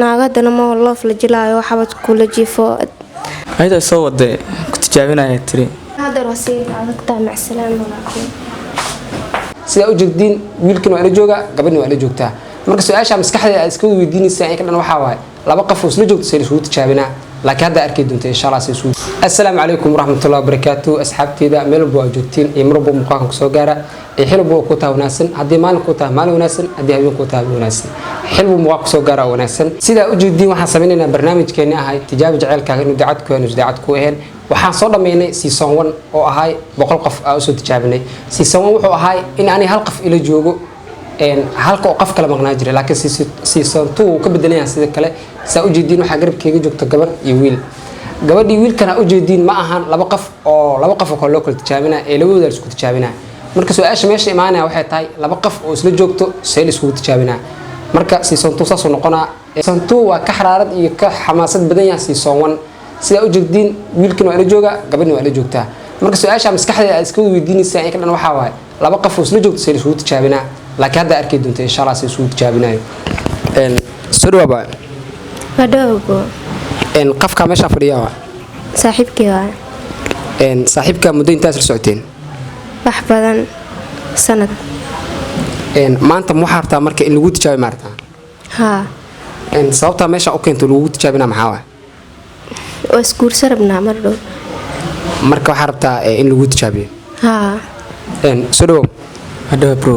naagadana ma loof la jilaayo xabad kula jiifo ayda soo wada ku tijaabinaya tiri hadda rasiid adagta macsalaan walaakiin sida u jeedin wiilkan waa la jooga gabadhna waa la joogtaa marka su'aasha maskaxda iska weydiinaysa ay ka dhan waxa waay laba qof oo isla joogto say isku tijaabina laakiin hadda arkay doonta insha Allah si suu assalaamu alaykum warahmatullahi wabarakatuh asxaabteeda meel walba oo joogtiin iyo marba muuqaalka ku soo gaara ee xilbo ku taa wanaagsan hadii maalin ku taa maalin wanaagsan hadii habeen ku taa wanaagsan xilbo muuqaalka ku soo gaara wanaagsan sida u jeedin waxaan sameeynaa barnaamijkeena ahay tijaabo jaceelkaaga inuu daacad ku yahay daacad ku ahayn waxaan soo dhameynay season 1 oo ahay 100 qof oo soo tijaabinay season 1 wuxuu ahay in aan hal qof ila joogo halka oo qof kala maqnaa jiray laakiin season 2 uu ka bedelayay sida kale saa u jeedin waxa garabkayga joogta gabar iyo wiil gabadhii wiilkana u jeedin ma ahan laba qof oo loo kala tijaabina ee labadooda isku tijaabina marka su'aasha meesha imaanaya waxay tahay laba qof oo isla joogto say isku tijaabina marka season 2 saas noqonaa season 2 waa ka xaraarad iyo ka xamaasad badan yahay season 1 sida u jeedin wiilkan waa la jooga gabadhna waa la joogtaa marka su'aasha maskaxda iska weydiinaysa ay ka dhan waxa waay laba qof oo isla joogto say isku tijaabina laakiin hadda arkay doonta insha Allah si isku tijaabinayo soo dhawaaba madawgo qafka meesha fadhiya saaxiibkii waa saaxiibka muddo intaas la socoteen wax badan sanad maanta ma harta marka in lagu tijaabiyo maarta ha sababta meesha u keento lagu tijaabina maxaa waa oo iskuul sarabna mardo marka waxa rabtaa in lagu tijaabiyo ha soo dhawo hadda bro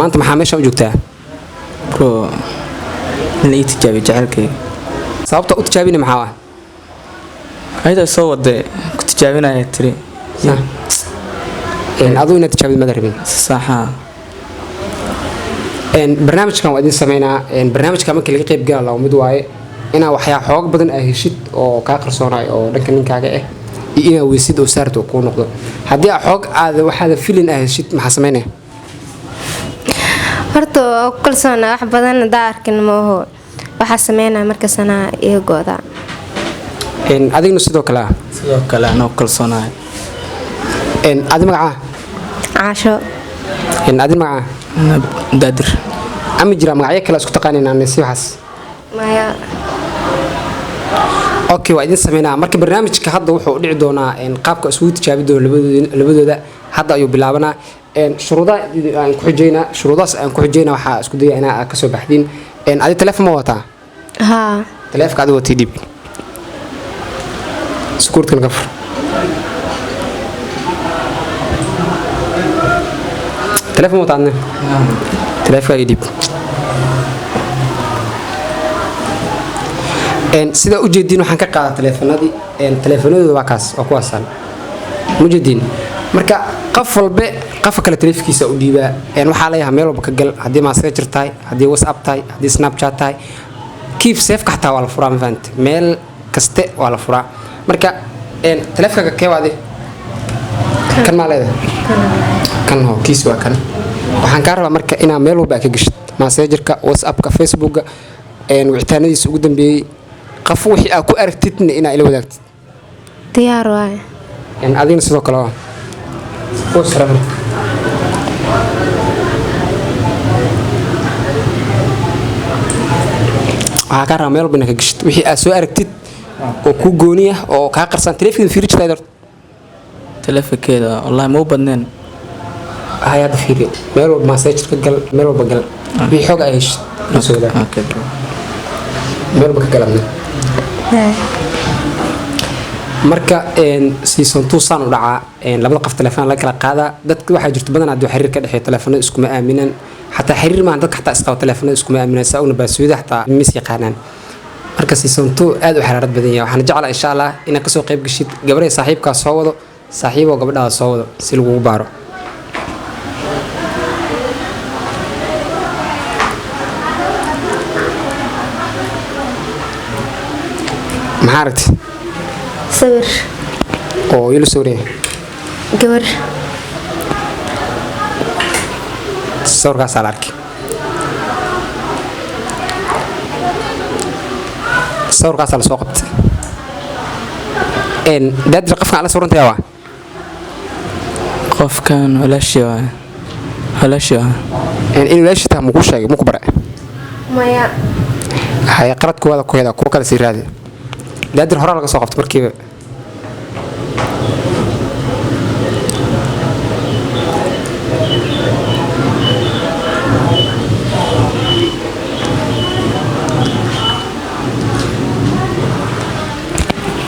maanta maxaa meesha u joogtaa bro in la tijaabiyo jaceelkayga sababta u tijaabina maxaa waa ayda soo wada ku tijaabinaya tiri aduu inaad tijaabid ma darabin saxa barnaamijkan waa idin sameynaa barnaamijka markii laga qayb gala mid waaye inaa waxyaa xoog badan ay heshid oo ka qarsoonay oo dhanka ninkaaga ah iyo inaa weysid oo saarto ku noqdo hadii xoog aad waxaad filin ah heshid maxaa sameynaa horta kalsoon wax badan daarkin ma oho waxa sameynaa marka sana iyagooda adigna sidoo kale anoo kalsoonahay adi magaca caasho adi magaca daadir ama jira magacyo kale isku taqaanina si waxaas maya okay waa idin sameynaa marka barnaamijka hadda wuxuu dhici doonaa qaabka isku tijaabi doona labadooda hadda ayuu bilaabanaa shuruudaha aan ku xijeyna shuruudaas aan ku xijeyna waxa isku dayay inaa ka soo baxdin adi telefoon ma wataa ha telefoonka adi watay dib سكورتك الغفر تلفون وطعنا تلفون يديب سيدا ujeedin waxaan ka qaadaa telefoonadii telefoonadooda waa kaas oo ku asal mujeedin marka qof walba qof kale telefonkiisa u dhiibaa waxa la yahay meel walba ka gal hadii messenger tahay hadii whatsapp tahay hadii snapchat tahay keep safe ka taa wala furaa event meel kaste wala furaa marka telefonka keewaade kan ma leedahay kan ho kiis waa kan waxaan ka rabaa marka inaa meel walba ka gashid messengerka whatsappka facebookka wicitaanadiisa ugu dambeeyay qof wixii aad ku aragtidna inaa ila wadaagtid diyaar waay adina sidoo kale waa oo sarama waxaa ka rabaa meel walba ka gashid wixii aad soo aragtid oo ku gooniya oo ka qarsan telefoonka fiiri jirtay telefoonkeeda wallahi ma badneen hay'ad fiiri meel walba message ka gal meel walba gal wixii xog ay heshay soo daa okay bro meel walba ka galanay marka season 2 saan u dhacaa labada qof telefoon la kala qaada dadka waxa jirta badan aad xiriir ka dhaxay telefoonada isku ma aaminan hatta xiriir ma dadka hatta isqaw telefoonada isku ma aaminan saawna baasuuda hatta mis yaqaanaan marka season 2 aad u xaraarad badan yahay waxaan jeclaa insha Allah inaad ka soo qayb gashid gabadhay saaxiibka soo wado saaxiibo gabadha soo wado si lagu baaro maxaarti sawir oo ilo sawirey gabar sawirkaas la arkay sawirkaas la soo qabtay dad qofka ala sawirantay waa qofkan walaashiya in walaashita ma ku sheegay ma ku bare maya هاي قرأت كوada ku heda kuwa kale sii raadi daadir hore laga soo qabto markiiba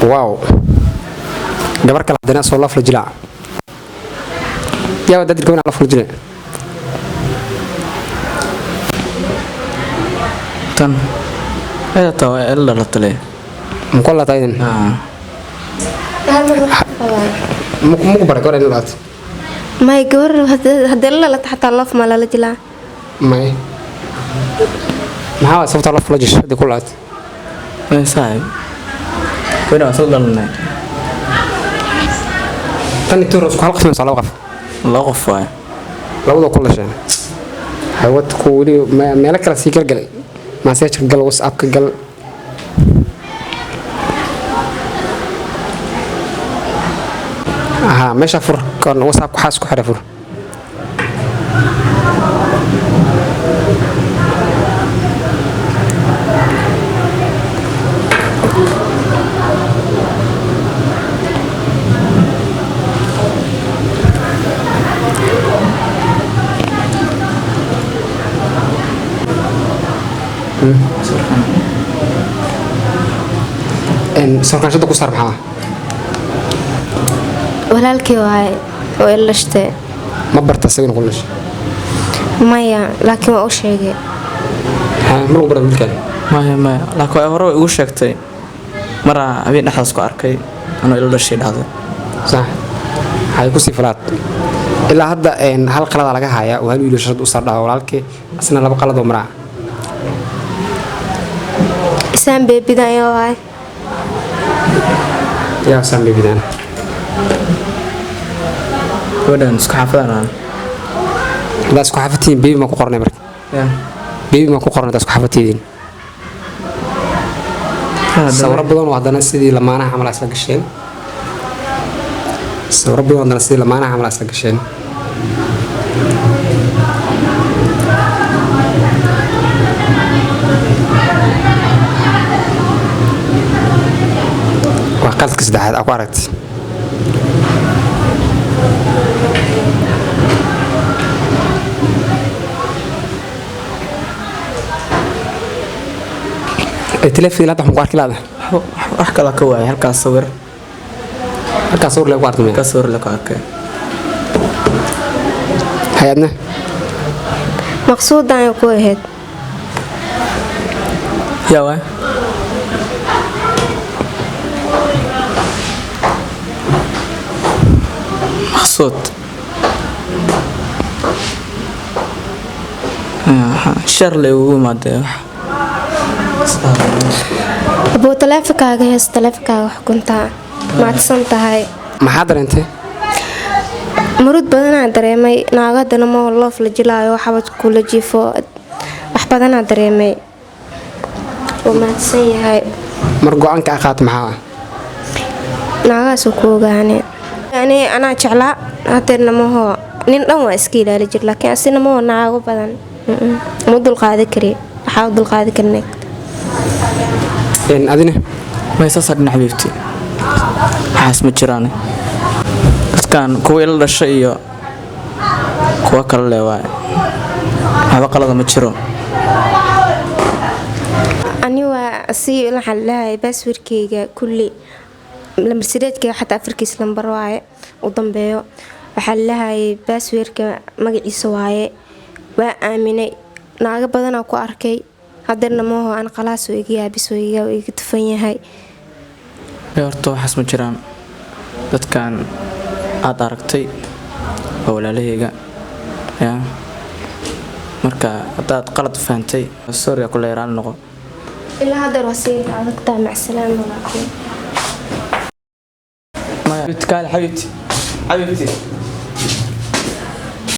واو gabar kale hadana soo laf la jilaa yaa dad gabar laf la jilaa tan ayda tawa illa la tale mukolla taydan muku bare gabar inaad may gabar hadii la taxta laf ma la jilaa may maxaa sababta laf la jisho de kulaad ay saay wayna soo dalnay tan toros ku halqsan soo laqaf la qof waay labada kula shan hawad ku wali meel kala sii galgalay message gal WhatsApp ka gal aha meesha fur kan WhatsApp ku xaas ku xira fur sarkaashada ku saar maxaa walaalkii waay oo ilashte ma barta sagin qulash maya laakiin waa u sheegay ma lagu baran wiilkan ma laakiin hore ugu sheegtay mara habeen dhaxaas ku arkay anoo ila dhashay dhahday sax hay ku sifraad ilaa hadda hal qalad laga hayaa oo hal wiil shad u saar dhaw walaalkii asna laba qalad oo maraa isaan beebidan waay yaa saan beebidan wadan isku xafadana daas ku xafatiin beebi ma ku qornay marka beebi ma ku qornay daas ku xafatiin sawir badan oo hadana sidii lamaanaha camal asla gasheen sawir badan hadana sidii lamaanaha camal asla gasheen وقالت كسدحات أكو عرفت التلفي لا تحكم قارك لا أحكي لك هو هلك الصور لك قارك مين كصور لك أوكي حياتنا maqsuud aan ku ahayd يا وين مقصود شر لي وما ده abuu taleefankaaga hees taleefankaaga wax kuntaa maadsan tahay maxaa dareentay murud badanaa dareemay naagadana ma loof la jilaayo xabad kula jiifo wax badanaa dareemay oo maadsan yahay mar go'aanka qaat maxaa naagaas ku ogaane yani anaa jeclaa hadeerna ma hoo nin dhan waa iska ilaali jir laakiin asina ma hoo naago badan ma dulqaadi kari waxaa u dulqaadi karnay adina ما يصير حبيبتي حاس مجراني بس كان كوي إلا الشيء كوا كله واي هذا قلق مجرون أنا وأسي لحالها بس وركيجا كل لما سيرت كي حتى أفريقيا سلم برواي وضمبيو وحلها بس وركا مجلي سواي وآمني ناقة بدنا أكو أركي هادرنا ما هو أنا خلاص ويجي بس ويجي تفني هاي horta waxaas ma jiraan dadkan aad aragtay oo walaalahayga yaa marka hadaad qalad fahantay sorry ku leeraan noqo ilaa hadda wasiir adagtaa macsalaan laakiin ما حبيبتي